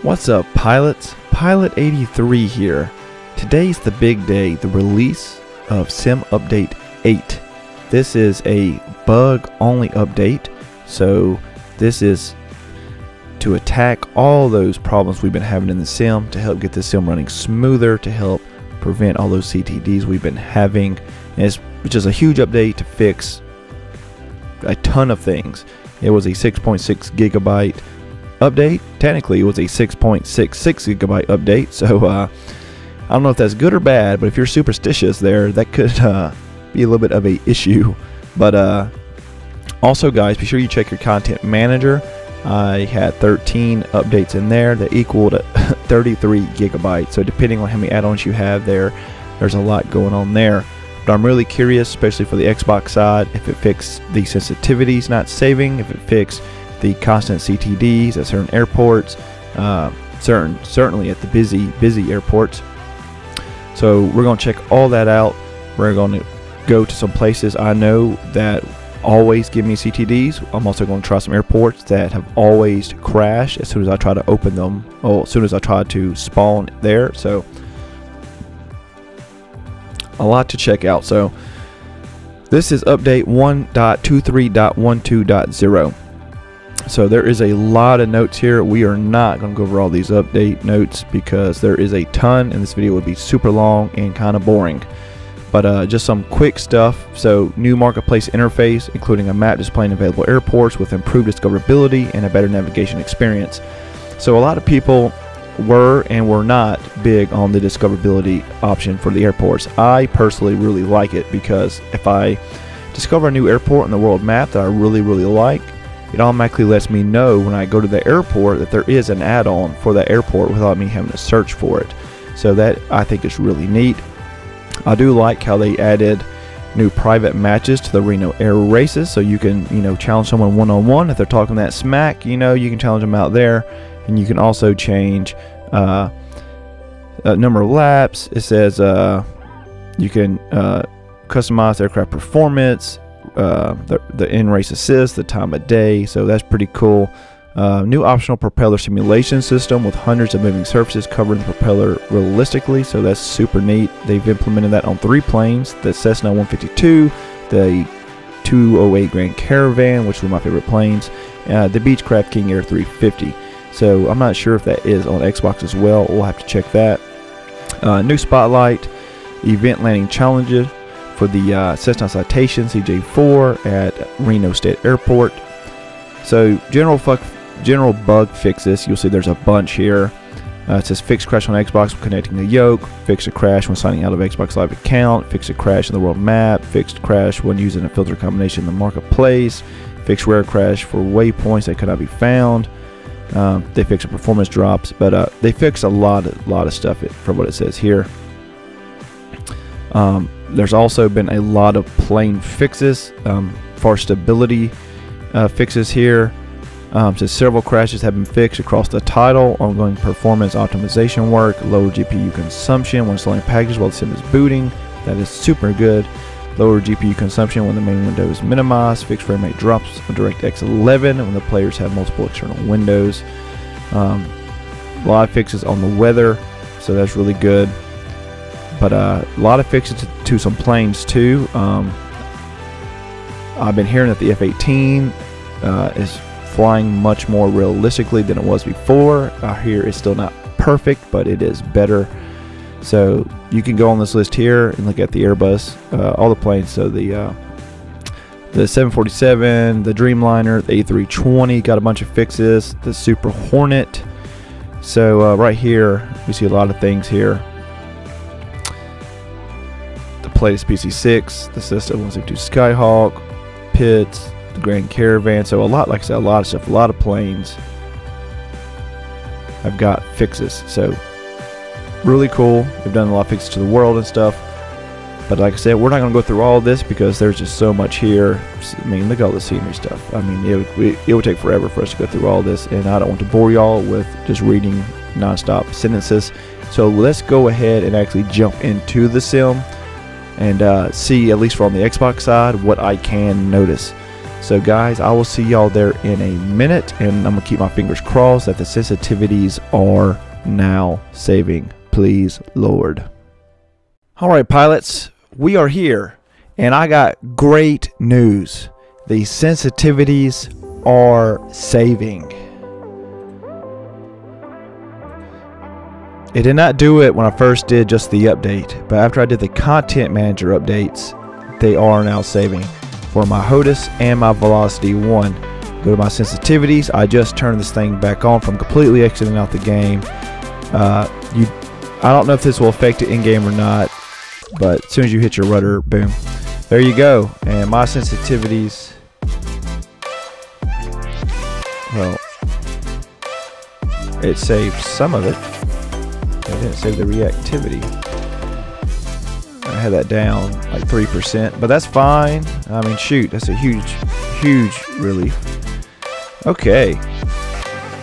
What's up, pilots? Pilot 83 here. Today's the big day, the release of Sim Update 8. This is a bug-only update, so this is to attack all those problems we've been having in the sim, to help get the sim running smoother, to help prevent all those CTDs we've been having. And it's just a huge update to fix a ton of things. It was a 6.6 gigabyte update. Technically it was a 6.66 gigabyte update, so I don't know if that's good or bad, but if you're superstitious there, that could be a little bit of a issue. But also guys, be sure you check your content manager. I had 13 updates in there that equaled 33 gigabytes, so depending on how many add-ons you have there, there's a lot going on there. But I'm really curious, especially for the Xbox side, if it fixed the sensitivities not saving, if it fixed the constant CTDs at certain airports, certainly at the busy airports. So we're going to check all that out. We're going to go to some places I know that always give me CTDs. I'm also going to try some airports that have always crashed as soon as I try to open them, or as soon as I try to spawn there. So a lot to check out. So this is update 1.23.12.0. So there is a lot of notes here. We are not going to go over all these update notes because there is a ton, and this video would be super long and kind of boring. But just some quick stuff. So new marketplace interface, including a map displaying available airports with improved discoverability and a better navigation experience. So a lot of people were and were not big on the discoverability option for the airports. I personally really like it because if I discover a new airport in the world map that I really like, it automatically lets me know when I go to the airport that there is an add-on for that airport without me having to search for it. So that I think is really neat. I do like how they added new private matches to the Reno air races, so you can, challenge someone one-on-one. If they're talking that smack, you can challenge them out there. And you can also change number of laps. It says you can customize aircraft performance, the in-race assist, the time of day, so that's pretty cool. New optional propeller simulation system with hundreds of moving surfaces covering the propeller realistically, so that's super neat. They've implemented that on 3 planes, the Cessna 152, the 208 Grand Caravan, which is one of my favorite planes, the Beechcraft King Air 350. So I'm not sure if that is on Xbox as well. We'll have to check that. New spotlight, event landing challenges for the Cessna Citation CJ4 at Reno State Airport. So general bug fixes. You'll see there's a bunch here. It says fix crash on Xbox when connecting the yoke, fix a crash when signing out of Xbox Live account, fix a crash in the world map, fixed crash when using a filter combination in the marketplace, fix rare crash for waypoints that could not be found. They fix performance drops, but they fix a lot of stuff from what it says here. There's also been a lot of plane fixes for stability fixes here. So several crashes have been fixed across the title, ongoing performance optimization work, lower GPU consumption when installing packages while the sim is booting. That is super good. Lower GPU consumption when the main window is minimized, fixed frame rate drops on DirectX 11 when the players have multiple external windows. A lot of fixes on the weather, so that's really good. But a lot of fixes to some planes too. I've been hearing that the F-18 is flying much more realistically than it was before. I hear it's still not perfect, but it is better. So you can go on this list here and look at the Airbus, all the planes. So the 747, the Dreamliner, the A320 got a bunch of fixes. The Super Hornet. So right here we see a lot of things here. The Pilatus PC-6, the Cessna 172 Skyhawk, Pitts, the Grand Caravan. So a lot, like I said, a lot of stuff, a lot of planes have got fixes. So really cool. They've done a lot of fixes to the world and stuff. But like I said, we're not going to go through all of this because there's just so much here. I mean, look at all the scenery stuff. I mean, it would take forever for us to go through all this, and I don't want to bore y'all with just reading nonstop sentences. So let's go ahead and actually jump into the sim and see, at least from the Xbox side, what I can notice. So guys, I will see y'all there in a minute, and I'm gonna keep my fingers crossed that the sensitivities are now saving. Please, Lord. Alright pilots, we are here, and I got great news. The sensitivities are saving. It did not do it when I first did just the update, but after I did the content manager updates, they are now saving. For my HOTUS and my Velocity 1, go to my sensitivities. I just turned this thing back on from completely exiting out the game. I don't know if this will affect it in-game or not, but as soon as you hit your rudder, boom. There you go. And my sensitivities, well, it saved some of it. It didn't save the reactivity. I had that down like 3%, but that's fine. I mean, shoot, that's a huge relief. Okay,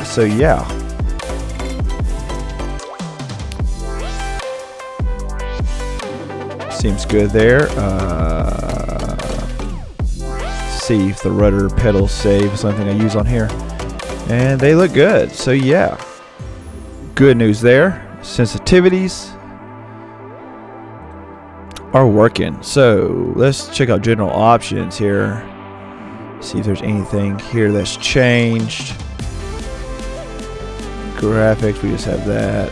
so yeah. Seems good there. See if the rudder pedal save something I use on here, and they look good. So yeah, good news there. Sensitivities are working. So let's check out general options here, see if there's anything here that's changed. Graphics, we just have that.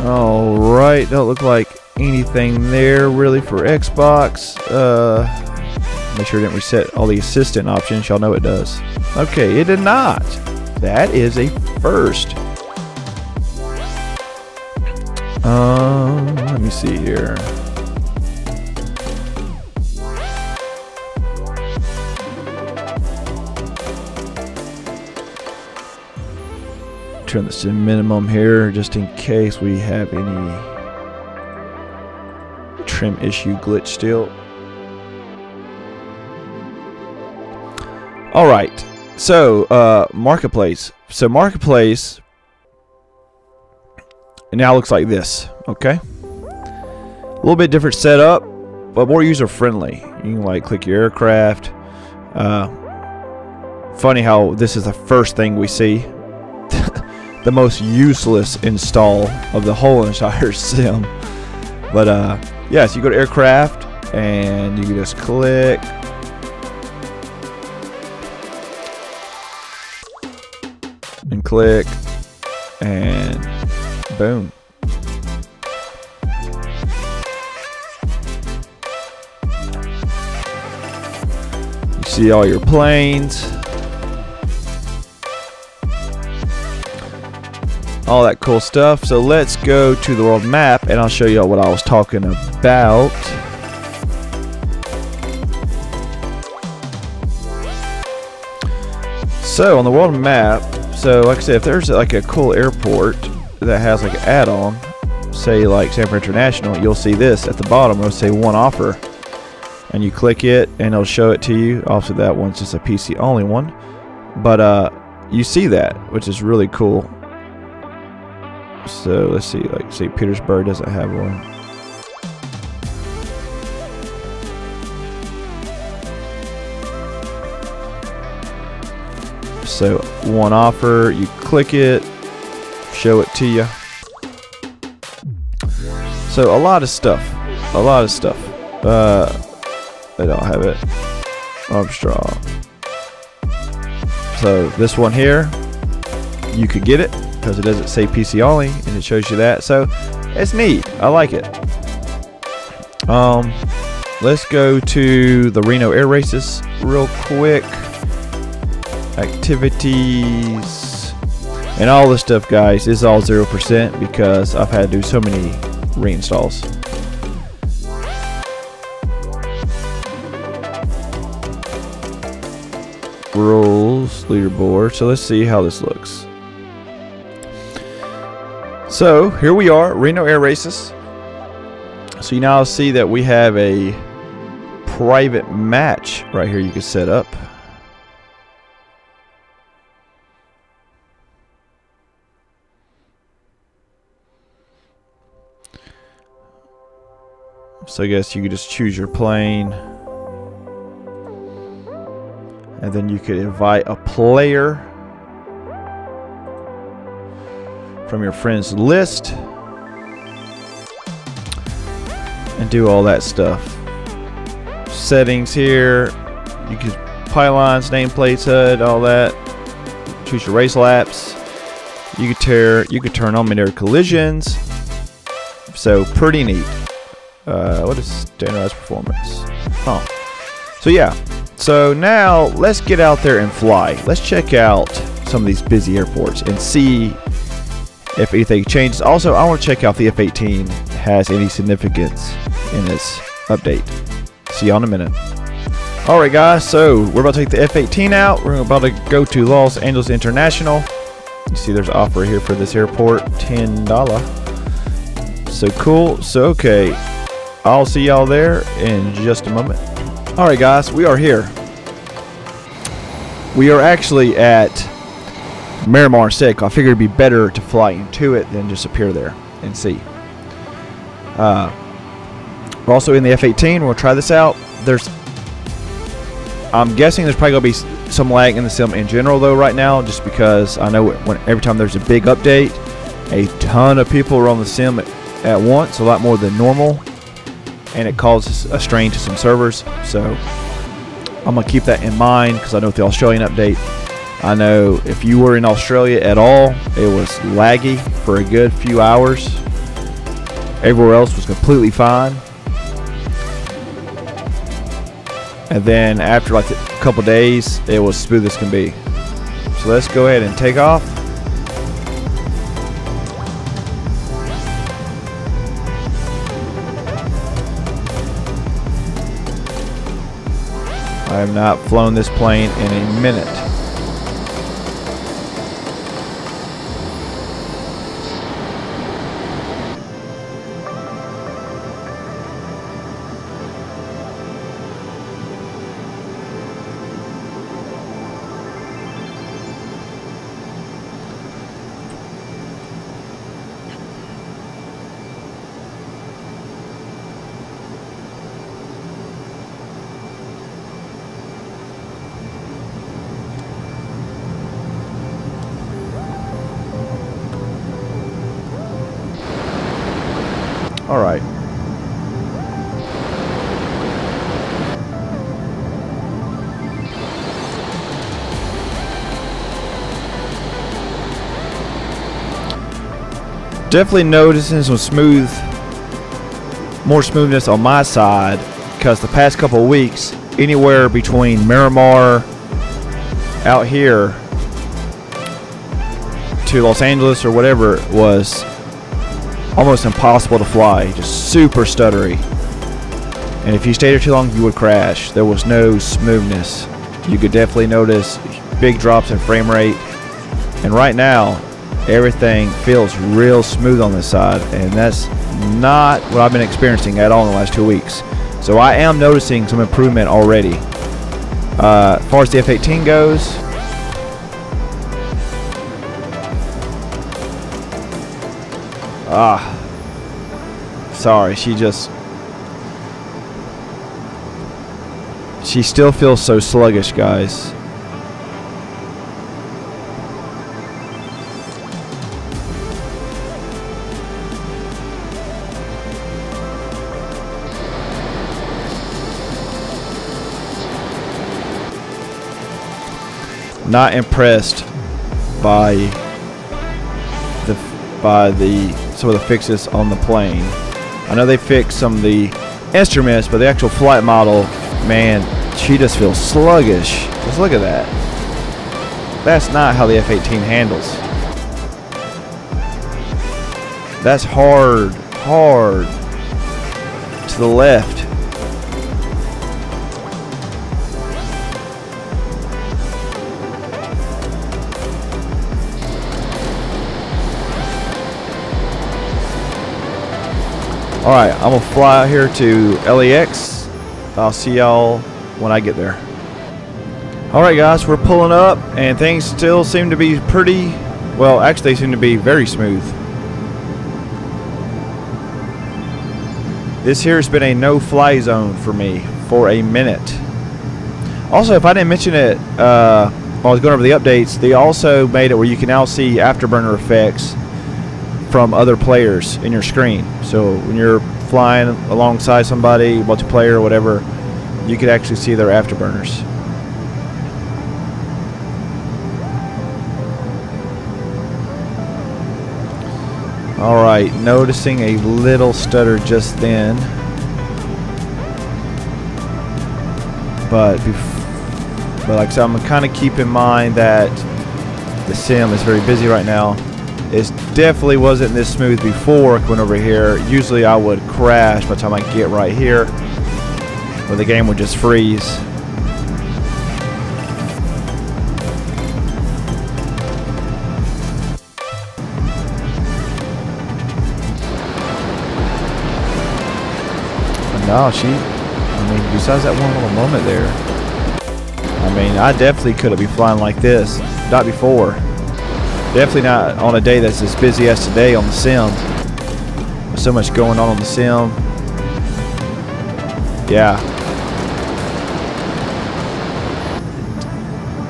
Alright, don't look like anything there really for Xbox. Make sure it didn't reset all the assistant options. Y'all know it does. Okay, it did not. That is a first. Let me see here. Turn this to minimum here just in case we have any trim issue glitch still. Alright, so marketplace. So marketplace now looks like this. Okay, a little bit different setup, but more user friendly. You can like click your aircraft. Funny how this is the first thing we see. The most useless install of the whole entire sim. But yeah, so you go to aircraft and you can just click and click and boom. You see all your planes, all that cool stuff. So let's go to the world map and I'll show you what I was talking about. So on the world map, so like I said, if there's like a cool airport that has like an add-on, say like San Fran International, you'll see this at the bottom. It'll say one offer, and you click it and it'll show it to you. Also, that one's just a PC only one, but you see that, which is really cool. So let's see, like St. Petersburg doesn't have one. So one offer, you click it, show it to you. So a lot of stuff. They don't have it. Armstrong. So this one here, you could get it because it doesn't say PC only, and it shows you that. So it's neat. I like it. Let's go to the Reno Air Races real quick. Activities and all this stuff, guys, is all 0% because I've had to do so many reinstalls. Rules, leaderboard. So let's see how this looks. So here we are, Reno Air Races. So you now see that we have a private match right here you can set up. So I guess you could just choose your plane, and then you could invite a player from your friends list and do all that stuff. Settings here, you can pylons, nameplates, HUD, all that. Choose your race laps. You could turn on minor collisions. So pretty neat. What is standardized performance? Oh, so yeah. So now let's get out there and fly. Let's check out some of these busy airports and see if anything changes. Also, I want to check out if the F-18 has any significance in this update. See you in a minute. Alright guys, so we're about to take the F-18 out. We're about to go to Los Angeles International. You see there's an offer here for this airport, $10. So cool. So okay, I'll see y'all there in just a moment. Alright guys, we are here. We are actually at Miramar instead. I figured it'd be better to fly into it than just appear there and see. We're also in the F-18. We'll try this out. I'm guessing there's probably going to be some lag in the sim in general though right now, just because I know every time there's a big update, a ton of people are on the sim at once, a lot more than normal, and it causes a strain to some servers. So I'm going to keep that in mind, because I know with the Australian update, I know if you were in Australia at all, it was laggy for a good few hours. Everywhere else was completely fine. And then after like a couple days, it was smooth as can be. So let's go ahead and take off. I have not flown this plane in a minute. All right. Definitely noticing some more smoothness on my side, because the past couple of weeks, anywhere between Miramar out here to Los Angeles or whatever, it was almost impossible to fly, just super stuttery. And if you stayed there too long, you would crash. There was no smoothness. You could definitely notice big drops in frame rate. And right now, everything feels real smooth on this side, and that's not what I've been experiencing at all in the last 2 weeks. So I am noticing some improvement already. As far as the F-18 goes, sorry, she still feels so sluggish, guys. Not impressed by some of the fixes on the plane. I know they fixed some of the instruments, but the actual flight model, man, she just feels sluggish. Just look at that. That's not how the F-18 handles. That's hard to the left. Alright, I'm gonna fly out here to LAX. I'll see y'all when I get there. Alright guys, we're pulling up and things still seem to be pretty, well actually they seem to be very smooth. This here has been a no-fly zone for me for a minute. Also, if I didn't mention it while I was going over the updates, they also made it where you can now see afterburner effects from other players in your screen. So when you're flying alongside somebody, multiplayer or whatever, you could actually see their afterburners. Alright, noticing a little stutter just then. But like I said, I'm kind of keep in mind that the sim is very busy right now. It definitely wasn't this smooth before coming over here. Usually I would crash by the time I get right here, where the game would just freeze. But no, I mean, besides that one little moment there, I mean, I definitely couldn't be flying like this. Not before. Definitely not on a day that's as busy as today on the sim. There's so much going on the sim. Yeah.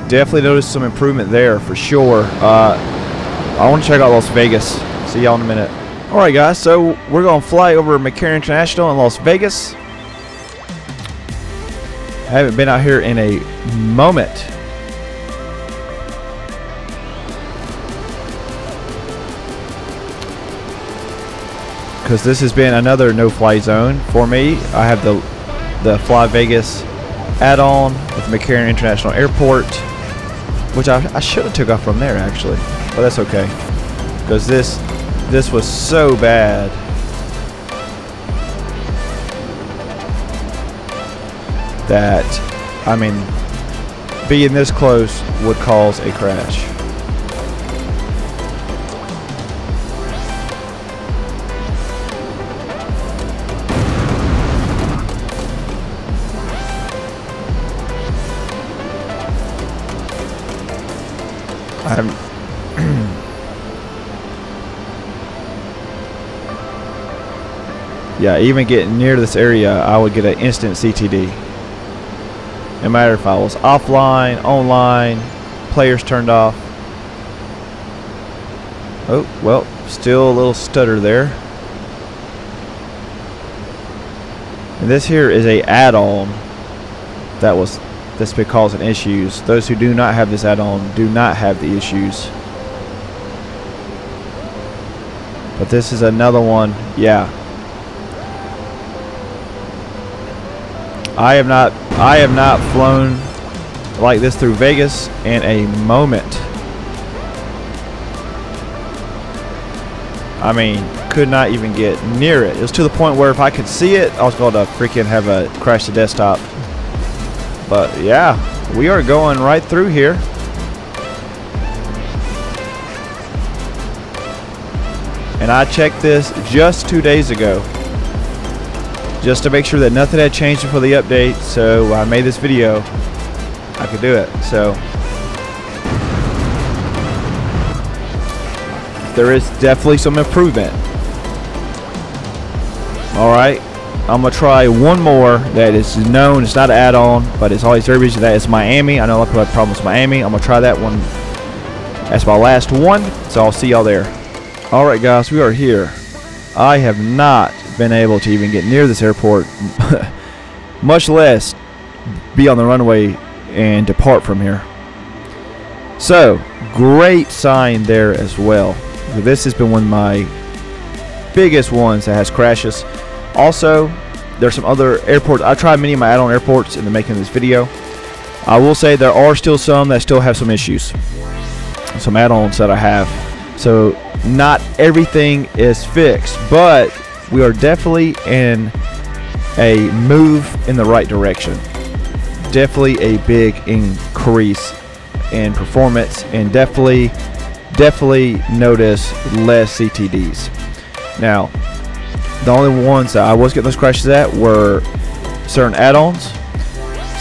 Definitely noticed some improvement there for sure. I want to check out Las Vegas. See y'all in a minute. Alright guys, so we're going to fly over McCarran International in Las Vegas. I haven't been out here in a moment. Because this has been another no-fly zone for me. I have the Fly Vegas add-on with McCarran International Airport, which I should have took off from there actually, but that's okay. Because this was so bad. That, I mean, being this close would cause a crash. Yeah, even getting near this area, I would get an instant CTD. No matter if I was offline, online, players turned off. Oh, well, still a little stutter there. And this here is a add-on that's been causing issues. Those who do not have this add-on do not have the issues. But this is another one, yeah. I have not flown like this through Vegas in a moment. I mean, could not even get near it. It was to the point where if I could see it, I was going to freaking have a crash the desktop. But yeah, we are going right through here. And I checked this just 2 days ago, just to make sure that nothing had changed before the update. So I made this video. I could do it. So there is definitely some improvement. Alright, I'm gonna try one more that is known, it's not an add-on, but it's always very busy. That is Miami. I know a lot of people have problems with Miami. I'm gonna try that one. That's my last one, so I'll see y'all there. Alright guys, we are here. I have not been able to even get near this airport, much less be on the runway and depart from here. So, great sign there as well. This has been one of my biggest ones that has crashes. Also, there's some other airports. I tried many of my add-on airports in the making of this video. I will say there are still some that still have some issues. Some add-ons that I have. So, not everything is fixed, but we are definitely in a move in the right direction. Definitely a big increase in performance, and definitely notice less CTDs. Now, The only ones that I was getting those crashes at were certain add-ons.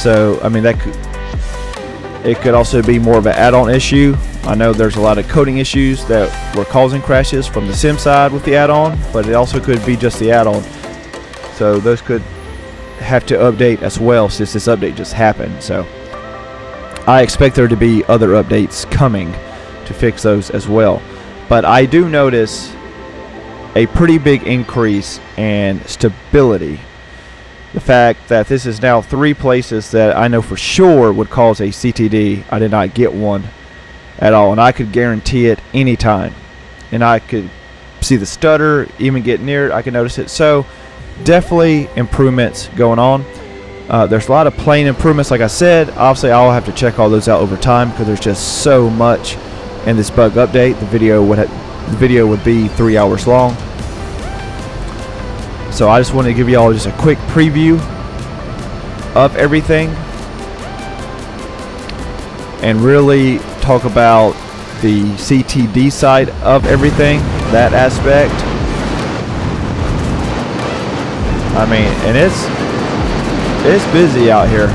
So I mean, it could also be more of an add-on issue. I know there's a lot of coding issues that were causing crashes from the sim side with the add-on, but it also could be just the add-on. So those could have to update as well, since this update just happened. So I expect there to be other updates coming to fix those as well. But I do notice a pretty big increase in stability. The fact that this is now 3 places that I know for sure would cause a CTD. I did not get one at all, and I could guarantee it anytime. And I could see the stutter, even get near it, I could notice it. So definitely improvements going on. There's a lot of plain improvements, like I said. Obviously I'll have to check all those out over time, because there's just so much in this bug update. The video would be 3 hours long. So I just wanted to give you all just a quick preview of everything and really talk about the CTD side of everything, that aspect. I mean, and it's busy out here.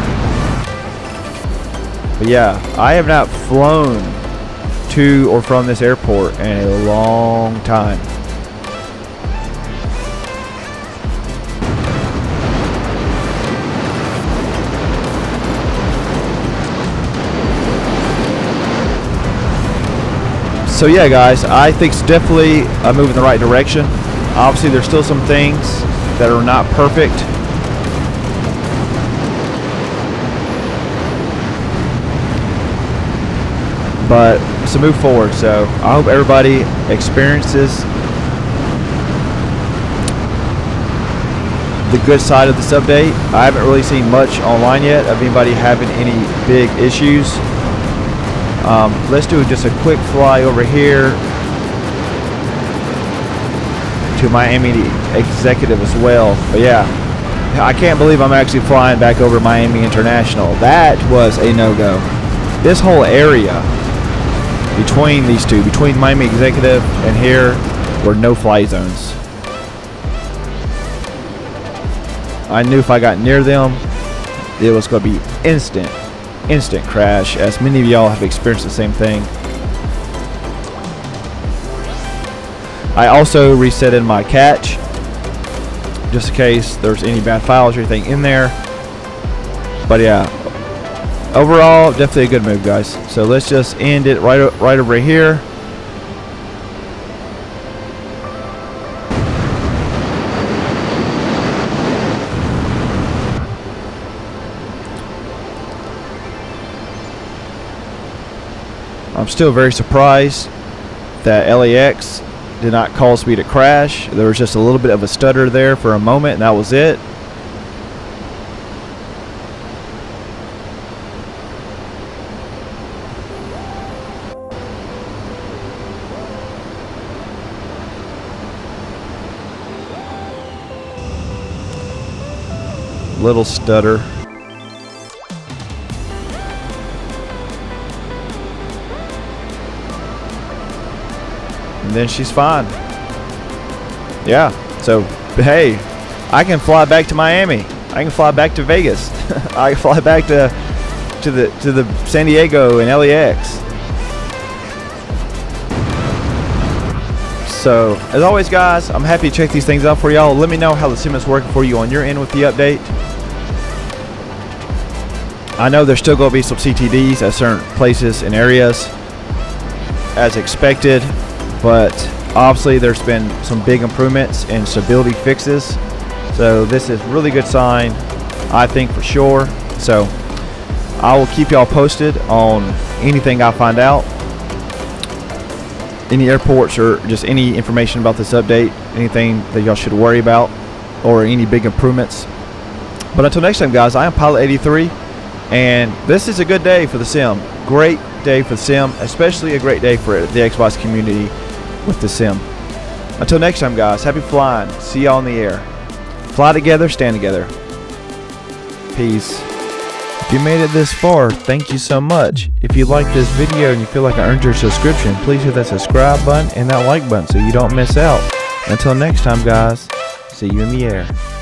But yeah, I have not flown to or from this airport in a long time. So yeah, guys, I think it's definitely a move in the right direction. Obviously there's still some things that are not perfect, but it's a move forward. So I hope everybody experiences the good side of this update. I haven't really seen much online yet of anybody having any big issues. Let's do just a quick fly over here to Miami Executive as well. But yeah, I can't believe I'm actually flying back over Miami International. That was a no-go. This whole area between these two, between Miami Executive and here, were no-fly zones. I knew if I got near them, it was going to be instant crash, as many of y'all have experienced the same thing. I also resetted my cache just in case there's any bad files or anything in there. But yeah, overall definitely a good move, guys. So let's just end it right over here. I'm still very surprised that LAX did not cause me to crash. There was just a little bit of a stutter there for a moment, and that was it. Little stutter. And then she's fine. Yeah, so hey, I can fly back to Miami. I can fly back to Vegas. I can fly back to the San Diego and LAX. So as always, guys, I'm happy to check these things out for y'all. Let me know how the sim is working for you on your end with the update. I know there's still going to be some CTDs at certain places and areas as expected, but obviously there's been some big improvements and stability fixes. So this is really good sign, I think, for sure. So I will keep y'all posted on anything I find out, any airports or just any information about this update, anything that y'all should worry about, or any big improvements. But until next time, guys, I am Pilot 83, and this is a good day for the sim. Great day for the sim, especially a great day for the Xbox community with the sim. Until next time, guys, happy flying. See y'all in the air. Fly together, stand together. Peace. If you made it this far, thank you so much. If you like this video and you feel like I earned your subscription, please hit that subscribe button and that like button so you don't miss out. Until next time, guys, See you in the air.